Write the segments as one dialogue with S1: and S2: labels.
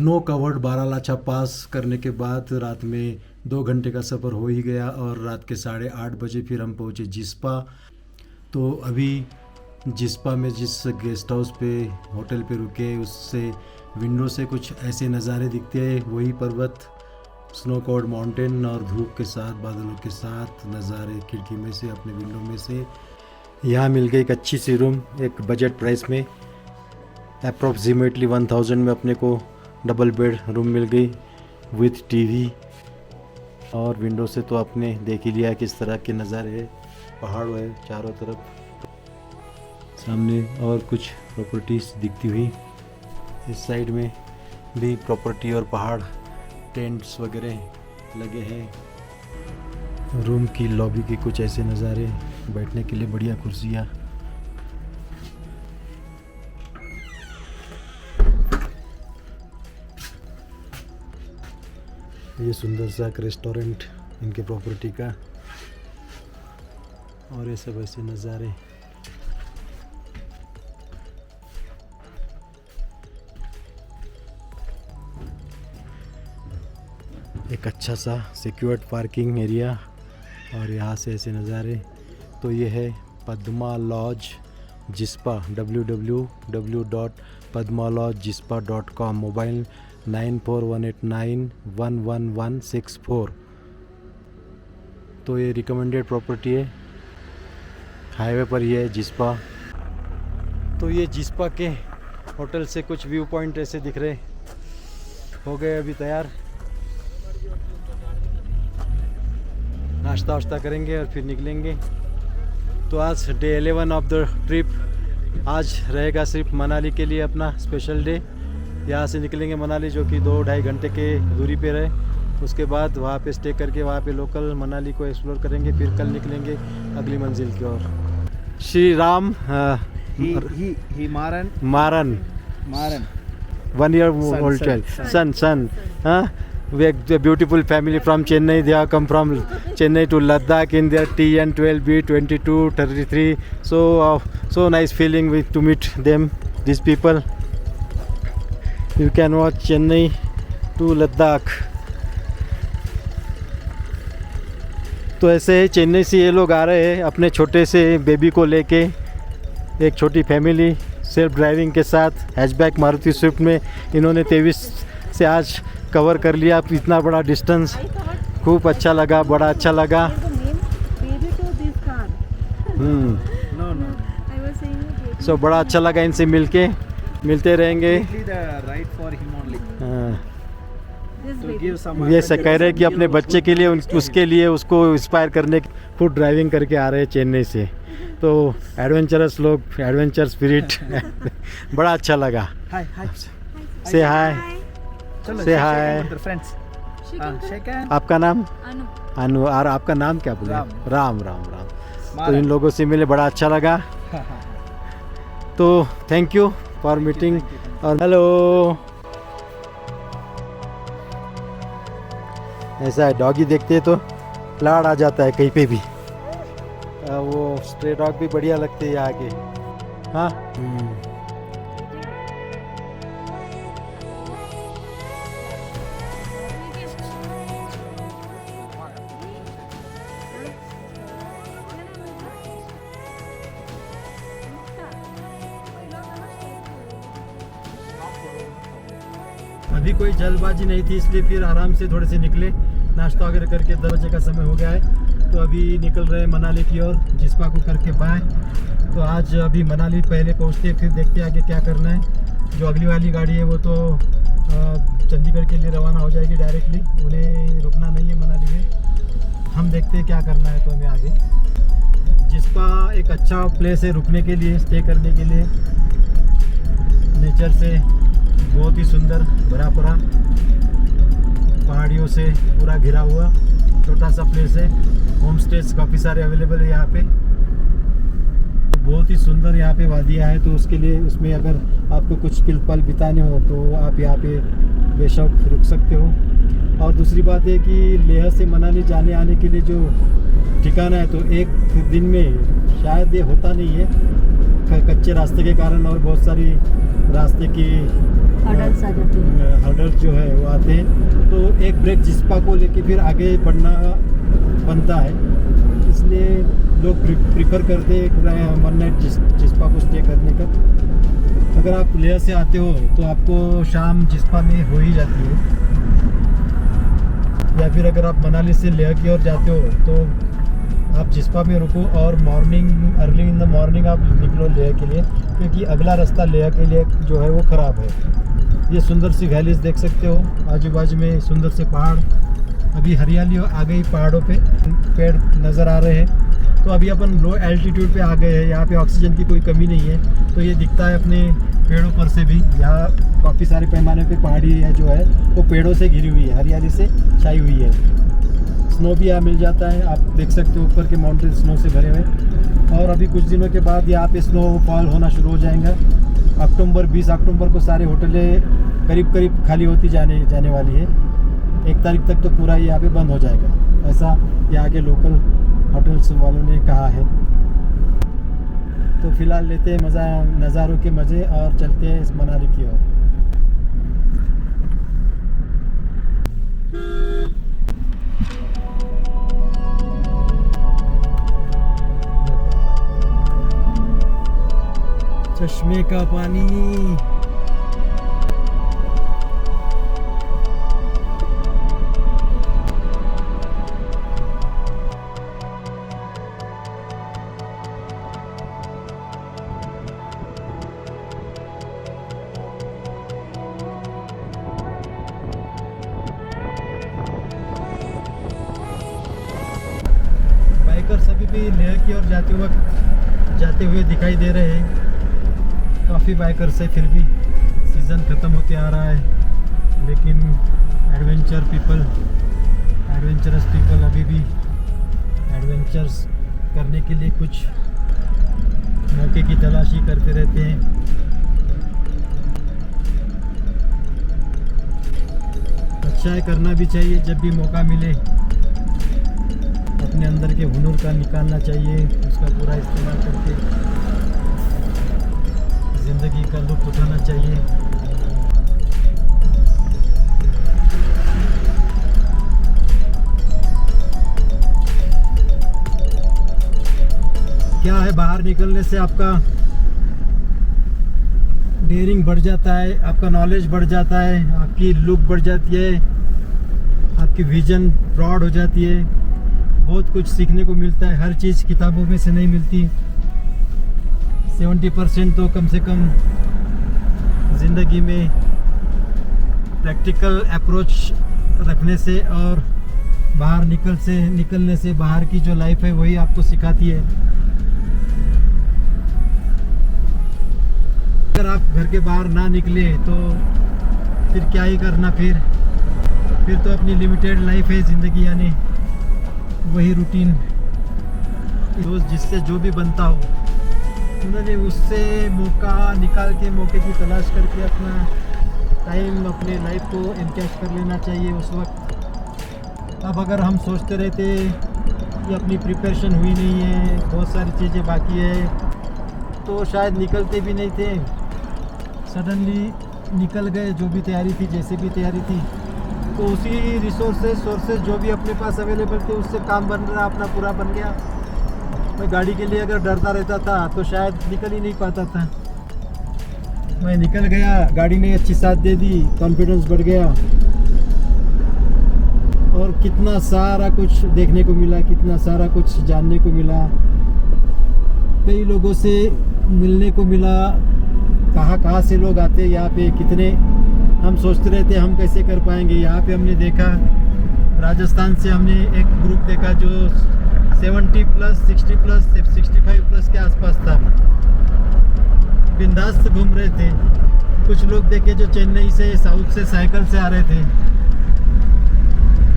S1: Snow covered Baralacha पास करने के बाद रात में 2 घंटे का सफ़र हो ही गया और रात के 8:30 बजे फिर हम पहुँचे जिस्पा। तो अभी जिस्पा में जिस गेस्ट हाउस पे होटल पे रुके उससे विंडो से कुछ ऐसे नज़ारे दिखते हैं, वही पर्वत, स्नो कवर्ड माउंटेन और धूप के साथ, बादलों के साथ नज़ारे खिड़की में से, अपने विंडो में से। यहाँ मिल गई एक अच्छी सी रूम, एक बजट प्राइस में, अप्रॉक्सीमेटली 1000 में अपने को डबल बेड रूम मिल गई विथ टीवी। और विंडो से तो आपने देख ही लिया किस तरह के नज़ारे है, पहाड़ है चारों तरफ, सामने और कुछ प्रॉपर्टीज़ दिखती हुई। इस साइड में भी प्रॉपर्टी और पहाड़, टेंट्स वगैरह लगे हैं। रूम की लॉबी के कुछ ऐसे नज़ारे, बैठने के लिए बढ़िया कुर्सियाँ। ये सुंदर सा एक रेस्टोरेंट इनके प्रॉपर्टी का, और ये सब ऐसे नज़ारे। एक अच्छा सा सिक्योर्ड पार्किंग एरिया और यहाँ से ऐसे नज़ारे। तो ये है Padma laws Jispa, www.padmalodgespa.com, mobile 9418911164। तो ये रिकमेंडेड प्रॉपर्टी है, हाईवे पर ही है जिस्पा। तो ये जिस्पा के होटल से कुछ व्यू पॉइंट ऐसे दिख रहे। हो गए अभी तैयार, नाश्ता वाश्ता करेंगे और फिर निकलेंगे। तो आज डे 11 ऑफ द ट्रिप, आज रहेगा सिर्फ मनाली के लिए अपना स्पेशल डे। यहाँ से निकलेंगे मनाली, जो कि 2-2.5 घंटे के दूरी पे रहे। उसके बाद वहाँ पे स्टे करके वहाँ पे लोकल मनाली को एक्सप्लोर करेंगे, फिर कल निकलेंगे अगली मंजिल की ओर। श्री राम मारन 1 year old child, son. We are a beautiful family from Chennai. They have come from Chennai to Ladakh in their TN 12B 2233. So nice feeling to meet them, these people. You can watch Chennai to Ladakh. तो ऐसे चेन्नई से ये लोग आ रहे हैं अपने छोटे से बेबी को लेके, एक छोटी फैमिली सेल्फ ड्राइविंग के साथ हैचबैक मारुति स्विफ्ट में। इन्होंने 23 से आज कवर कर लिया इतना बड़ा डिस्टेंस। खूब अच्छा लगा, बड़ा अच्छा लगा। सो बड़ा अच्छा लगा इनसे मिलते रहेंगे। ये कह रहे हैं कि अपने बच्चे के लिए उसके लिए उसको इंस्पायर करने खुद ड्राइविंग करके आ रहे हैं चेन्नई से। तो एडवेंचरस लोग, एडवेंचर स्पिरिट बड़ा अच्छा लगा। से हाय, से हाय। आपका नाम? अनु। और आपका नाम क्या बोले? राम। तो इन लोगों से मिले, बड़ा अच्छा लगा। तो थैंक यू फॉर मीटिंग। और हेलो, ऐसा है, डॉगी देखते हैं तो लाड़ आ जाता है कहीं पे भी। वो स्ट्रे डॉग भी बढ़िया लगते हैं यहाँ के। हाँ, अभी कोई जल्दबाजी नहीं थी, इसलिए फिर आराम से थोड़े से निकले, नाश्ता वगैरह करके 10 बजे का समय हो गया है। तो अभी निकल रहे हैं मनाली की ओर, जिस्पा को करके बाय। तो आज अभी मनाली पहले पहुंचते, फिर देखते आगे क्या करना है। जो अगली वाली गाड़ी है वो तो चंडीगढ़ के लिए रवाना हो जाएगी डायरेक्टली, उन्हें रुकना नहीं है मनाली में। हम देखते हैं क्या करना है तो हमें आगे। जिस्पा एक अच्छा प्लेस है रुकने के लिए, स्टे करने के लिए, नेचर से बहुत ही सुंदर, भरा पूरा पहाड़ियों से पूरा घिरा हुआ छोटा सा प्लेस है। होम स्टेज काफ़ी सारे अवेलेबल है यहाँ पे। बहुत ही सुंदर यहाँ पे वादियाँ है, तो उसके लिए उसमें अगर आपको कुछ पल बिताने हो तो आप यहाँ पे बेशक रुक सकते हो। और दूसरी बात है कि लेह से मनाली जाने आने के लिए जो ठिकाना है, तो एक दिन में शायद ये होता नहीं है, कच्चे रास्ते के कारण और बहुत सारी रास्ते की
S2: हर्डल्स आ जाते हैं।
S1: हर्डल जो है वो आते हैं, तो एक ब्रेक जिस्पा को लेके फिर आगे बढ़ना बनता है। इसलिए लोग प्रिफर करते हैं वन नाइट जिस्पा को स्टे करने का। अगर आप लेह से आते हो तो आपको शाम जिस्पा में हो ही जाती है, या फिर अगर आप मनाली से लेह की ओर जाते हो तो आप जिस्पा में रुको और morning early in the morning आप निकलो लेह के लिए, क्योंकि अगला रास्ता लेह के लिए जो है वो ख़राब है। ये सुंदर सी वैलीज देख सकते हो, आजू बाजू में सुंदर से पहाड़, अभी हरियाली आ गई, पहाड़ों पे पेड़ नज़र आ रहे हैं। तो अभी अपन लो एल्टीट्यूड पे आ गए हैं, यहाँ पे ऑक्सीजन की कोई कमी नहीं है। तो ये दिखता है अपने पेड़ों पर से भी, यहाँ काफ़ी सारे पैमाने पे पहाड़ी है जो है वो पेड़ों से घिरी हुई है, हरियाली से छाई हुई है। स्नो भी यहाँ मिल जाता है, आप देख सकते हो ऊपर के माउंटेन स्नो से भरे हुए। और अभी कुछ दिनों के बाद यहाँ पे स्नोफॉल होना शुरू हो जाएगा। 20 अक्टूबर को सारे होटलें करीब करीब खाली होती जाने वाली है। 1 तारीख तक तो पूरा यहाँ पे बंद हो जाएगा, ऐसा यहाँ के लोकल होटल्स वालों ने कहा है। तो फिलहाल लेते हैं नज़ारों के मज़े और चलते हैं इस मनाली की ओर। चश्मे का पानी, बाइकर्स अभी भी लेह की ओर जाते हुए दिखाई दे रहे हैं। काफ़ी बाइकर्स है, फिर भी सीज़न ख़त्म होते आ रहा है, लेकिन एडवेंचरस पीपल अभी भी एडवेंचर्स करने के लिए कुछ मौके की तलाशी करते रहते हैं। अच्छा है, करना भी चाहिए जब भी मौका मिले, अपने अंदर के हुनर का निकालना चाहिए, उसका पूरा इस्तेमाल करके ज़िंदगी का लुत्फ़ उठाना चाहिए। क्या है, बाहर निकलने से आपका डेयरिंग बढ़ जाता है, आपका नॉलेज बढ़ जाता है, आपकी लुक बढ़ जाती है, आपकी विजन ब्रॉड हो जाती है, बहुत कुछ सीखने को मिलता है। हर चीज़ किताबों में से नहीं मिलती। 70% तो कम से कम ज़िंदगी में प्रैक्टिकल अप्रोच रखने से और बाहर निकलने से बाहर की जो लाइफ है वही आपको सिखाती है। अगर आप घर के बाहर ना निकले तो फिर क्या ही करना, फिर तो अपनी लिमिटेड लाइफ है ज़िंदगी, यानी वही रूटीन। रोज़ जिससे जो भी बनता हो उन्होंने उससे मौका निकाल के, मौके की तलाश करके अपना टाइम, अपने लाइफ को एनकैश कर लेना चाहिए उस वक्त। अब अगर हम सोचते रहते कि अपनी प्रिपरेशन हुई नहीं है, बहुत सारी चीज़ें बाकी है, तो शायद निकलते भी नहीं थे। सडनली निकल गए, जो भी तैयारी थी, जैसे भी तैयारी थी, तो उसी सोर्सेज जो भी अपने पास अवेलेबल थे उससे काम बन रहा, अपना पूरा बन गया। मैं गाड़ी के लिए अगर डरता रहता था तो शायद निकल ही नहीं पाता था। मैं निकल गया, गाड़ी ने अच्छी साथ दे दी, कॉन्फिडेंस बढ़ गया और कितना सारा कुछ देखने को मिला, कितना सारा कुछ जानने को मिला, कई लोगों से मिलने को मिला। कहाँ से लोग आते हैं यहाँ पे, कितने हम सोचते रहते हम कैसे कर पाएंगे। यहाँ पे हमने देखा, राजस्थान से हमने एक ग्रुप देखा जो 70+, 60+, 65+ के आसपास था, बिंदास घूम रहे थे। कुछ लोग देखे जो चेन्नई से, साउथ से साइकिल से आ रहे थे,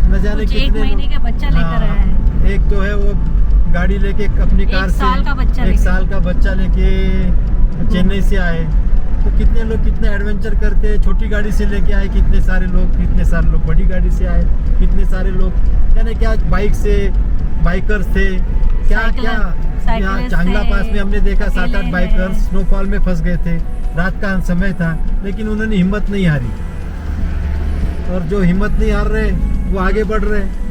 S1: न जाने कितने।
S2: 1 महीने का बच्चा लेकर आया है।
S1: एक तो है वो गाड़ी लेके अपनी कार से 1 साल का बच्चा लेके चेन्नई से आए। तो कितने लोग कितने एडवेंचर करते हैं, छोटी गाड़ी से लेके आए कितने सारे लोग बड़ी गाड़ी से आए कितने सारे लोग, यानी क्या बाइक से, बाइकर्स थे, क्या
S2: साइकिलिस्ट
S1: चांगला
S2: थे,
S1: पास में हमने देखा 7-8
S2: अकेले
S1: बाइकर्स
S2: हैं।
S1: स्नोफॉल में फंस गए थे। रात का समय था, लेकिन उन्होंने हिम्मत नहीं हारी, और जो हिम्मत नहीं हार रहे वो आगे बढ़ रहे।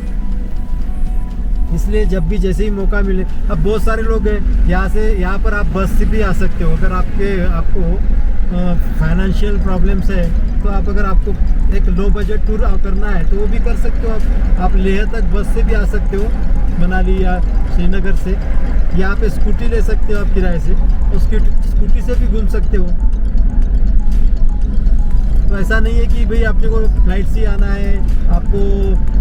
S1: इसलिए जब भी जैसे ही मौका मिले, अब बहुत सारे लोग हैं यहाँ पर आप बस से भी आ सकते हो। अगर आपको फाइनेंशियल प्रॉब्लम्स है तो अगर आपको एक लो बजट टूर करना है तो वो भी कर सकते हो। आप लेह तक बस से भी आ सकते हो, मनाली या श्रीनगर से। यहाँ पे स्कूटी ले सकते हो आप किराए से, और स्कूटी से भी घूम सकते हो। तो ऐसा नहीं है कि भाई आपके को फ्लाइट से आना है, आपको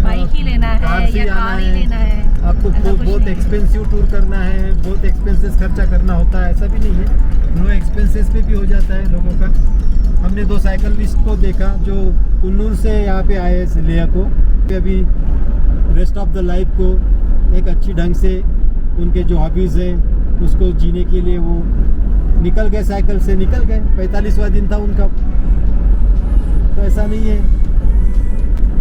S2: बाइक ही लेना
S1: कार
S2: है
S1: से
S2: या
S1: आना
S2: कार ही
S1: है,
S2: लेना है,
S1: आपको
S2: ऐसा कुछ
S1: बहुत
S2: नहीं।
S1: एक्सपेंसिव टूर करना है, बहुत एक्सपेंसेस खर्चा करना होता है, ऐसा भी नहीं है। लो एक्सपेंसेस पे भी हो जाता है लोगों का। हमने 2 साइकिलिस्ट को देखा जो कुन्नूर से यहाँ पे आए लेह को, अभी रेस्ट ऑफ द लाइफ को एक अच्छी ढंग से उनके जो हॉबीज़ है उसको जीने के लिए वो निकल गए, साइकिल से निकल गए। 45वां दिन था उनका। तो ऐसा नहीं है,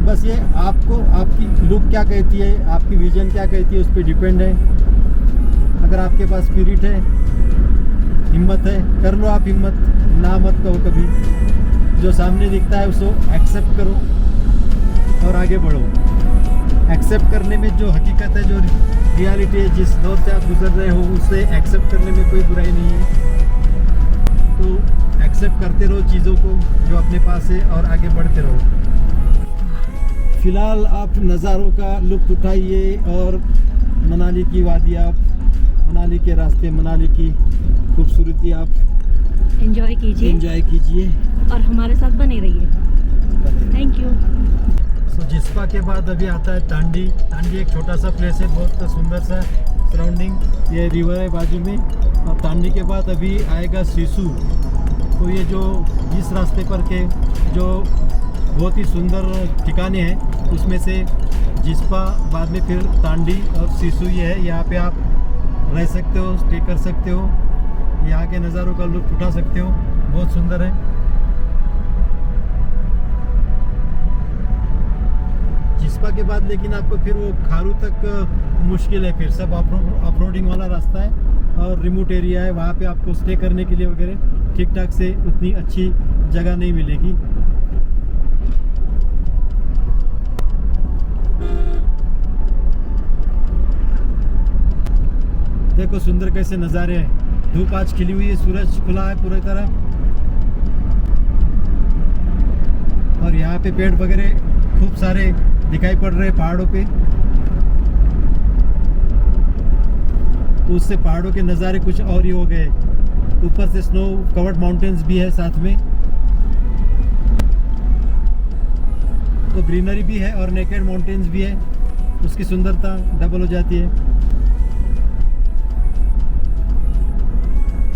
S1: बस ये आपको आपकी लुक क्या कहती है, आपकी विजन क्या कहती है, उस पर डिपेंड है। अगर आपके पास स्पिरिट है, हिम्मत है, कर लो आप हिम्मत, ना मत कहो कभी। जो सामने दिखता है उसको एक्सेप्ट करो और आगे बढ़ो। एक्सेप्ट करने में जो हकीकत है, जो रियलिटी है, जिस दौर से आप गुजर रहे हो, उससे एक्सेप्ट करने में कोई बुराई नहीं है। तो एक्सेप्ट करते रहो चीज़ों को जो अपने पास है, और आगे बढ़ते रहो। फिलहाल आप नज़ारों का लुत्फ़ उठाइए और मनाली की वादियाँ, मनाली के रास्ते, मनाली की खूबसूरती आप
S2: एंजॉय कीजिए
S1: एंजॉय कीजिए
S2: और हमारे साथ बने रहिए। Thank you.
S1: सो जिस्पा के बाद अभी आता है टांडी। टांडी एक छोटा सा प्लेस है, बहुत सुंदर सा सराउंडिंग, ये रिवर है बाजू में। और टांडी के बाद अभी आएगा सिसु। तो ये जो इस रास्ते पर के जो बहुत ही सुंदर ठिकाने हैं, उसमें से जिस्पा, बाद में फिर टांडी और सिसु ये है। यहाँ पे आप रह सकते हो, स्टे कर सकते हो, यहाँ के नज़ारों का लुत्फ़ उठा सकते हो, बहुत सुंदर है। जिस्पा के बाद लेकिन आपको फिर वो खारू तक मुश्किल है, फिर सब ऑफ-रोडिंग वाला रास्ता है और रिमोट एरिया है। वहाँ पे आपको स्टे करने के लिए वगैरह ठीक ठाक से उतनी अच्छी जगह नहीं मिलेगी। देखो सुंदर कैसे नज़ारे हैं। धूप आज खिली हुई है, सूरज खुला है पूरी तरह, और यहाँ पे पेड़ वगैरह खूब सारे दिखाई पड़ रहे हैं पहाड़ों पे। तो उससे पहाड़ों के नज़ारे कुछ और ही हो गए। ऊपर से स्नो कवर्ड माउंटेन्स भी है साथ में, तो ग्रीनरी भी है और नेकेड माउंटेन्स भी है, उसकी सुंदरता डबल हो जाती है।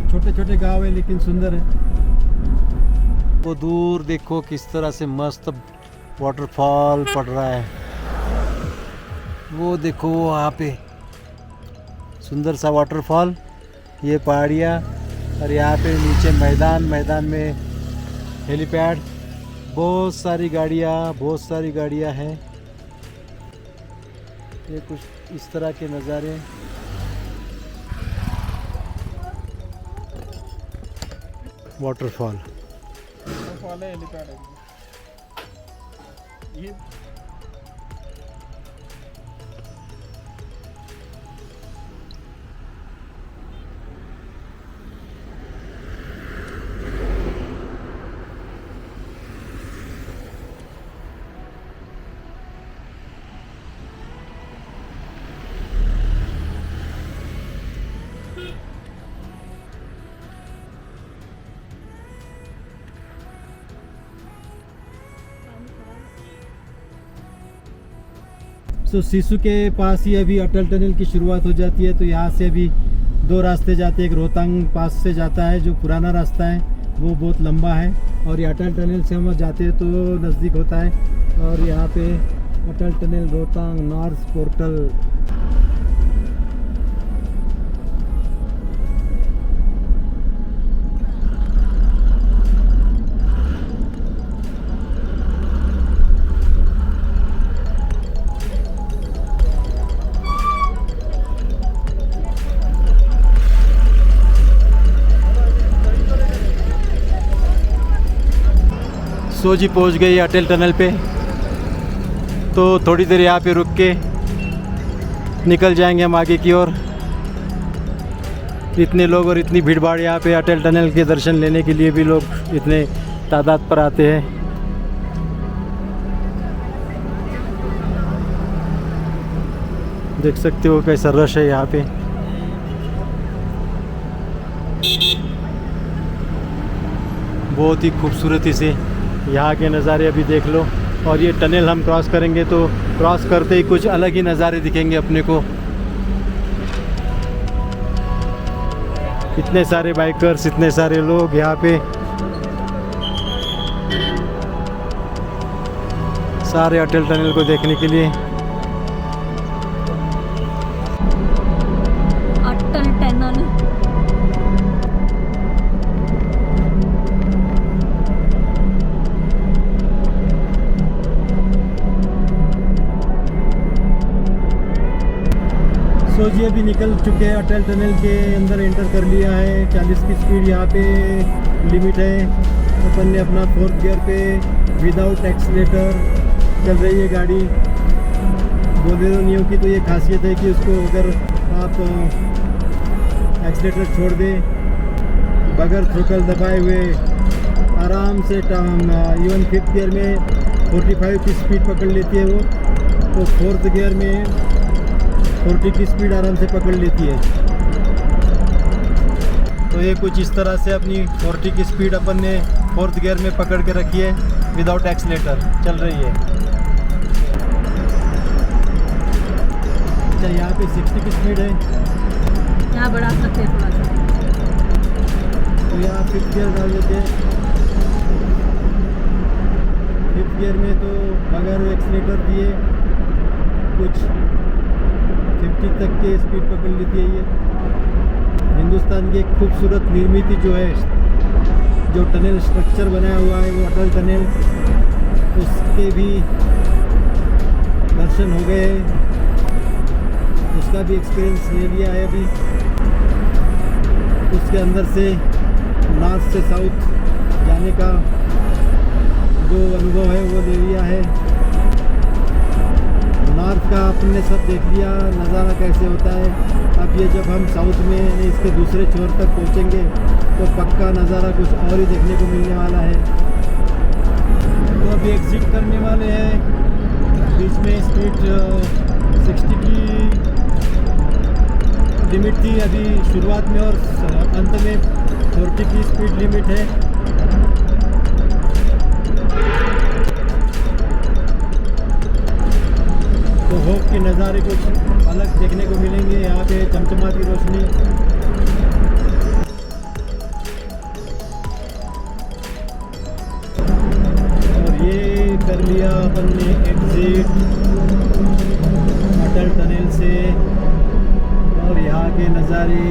S1: छोटे छोटे गांव है लेकिन सुंदर है। वो दूर देखो किस तरह से मस्त वाटरफॉल पड़ रहा है। वो देखो वहाँ पे सुंदर सा वाटरफॉल, ये पहाड़ियाँ, और यहाँ पे नीचे मैदान में हेलीपैड, बहुत सारी गाड़ियाँ हैं। ये कुछ इस तरह के नज़ारे। वाटरफॉल
S3: है, हेलीपैड है ये।
S1: तो सिसु के पास ही अभी अटल टनल की शुरुआत हो जाती है। तो यहाँ से अभी 2 रास्ते जाते हैं। एक रोहतांग पास से जाता है, जो पुराना रास्ता है वो बहुत लंबा है, और ये अटल टनल से हम जाते हैं तो नज़दीक होता है। और यहाँ पे Atal tunnel Rohtang north portal. सोजी पहुंच गई अटल टनल पे, तो थोड़ी देर यहाँ पे रुक के निकल जाएंगे हम आगे की ओर। इतने लोग और इतनी भीड़ भाड़ यहाँ पे अटल टनल के दर्शन लेने के लिए भी लोग इतने तादाद पर आते हैं। देख सकते हो कैसा रश है यहाँ पे। बहुत ही खूबसूरती से यहाँ के नज़ारे अभी देख लो। और ये टनल हम क्रॉस करेंगे तो क्रॉस करते ही कुछ अलग ही नज़ारे दिखेंगे अपने को। इतने सारे बाइकर्स, इतने सारे लोग यहाँ पे, सारे अटल टनल को देखने के लिए।
S2: अटल टनल
S1: सो जी अभी निकल चुके हैं, अटल टनल के अंदर एंटर कर लिया है। 40 की स्पीड यहाँ पे लिमिट है। अपन ने अपना 4th गियर पे विदाउट एक्सीलेटर चल रही है गाड़ी। बोलेरो नियो की तो ये खासियत है कि उसको अगर आप एक्सीलेटर छोड़ दें बगैर थ्रोटल दबाए हुए आराम से इवन 5th गियर में 45 की स्पीड पकड़ लेती है वो, तो 4th गियर में 40 की स्पीड आराम से पकड़ लेती है। तो ये कुछ इस तरह से अपनी 40 की स्पीड अपन ने 4th गियर में पकड़ के रखी है, विदाउट एक्सीलेटर चल रही है। अच्छा यहाँ पे 60 की स्पीड है,
S2: यहाँ बढ़ा सकते हैं थोड़ा सा।
S1: तो यहाँ 5th गियर डाल देते हैं। 5th गियर में तो बगैर एक्सीलेटर दिए कुछ 50 तक के स्पीड पकड़ लेती है। ये हिंदुस्तान की एक खूबसूरत निर्मित जो है, जो टनल स्ट्रक्चर बनाया हुआ है वो अटल टनल, उसके भी दर्शन हो गए, उसका भी एक्सपीरियंस ले लिया है अभी। उसके अंदर से नॉर्थ से साउथ जाने का जो अनुभव है वो ले लिया है। नॉर्थ का आपने सब देख लिया नज़ारा कैसे होता है। अब ये जब हम साउथ में यानी इसके दूसरे छोर तक पहुँचेंगे तो पक्का नज़ारा कुछ और ही देखने को मिलने वाला है। तो अभी एग्ज़िट करने वाले हैं। बीच में स्पीड 60 की लिमिट थी अभी शुरुआत में, और अंत में 40 की स्पीड लिमिट है। तो होप के नज़ारे कुछ अलग देखने को मिलेंगे। यहाँ पे चमचमाती रोशनी, और ये कर लिया अपन ने एग्जिट अटल टनल से। और यहाँ के नज़ारे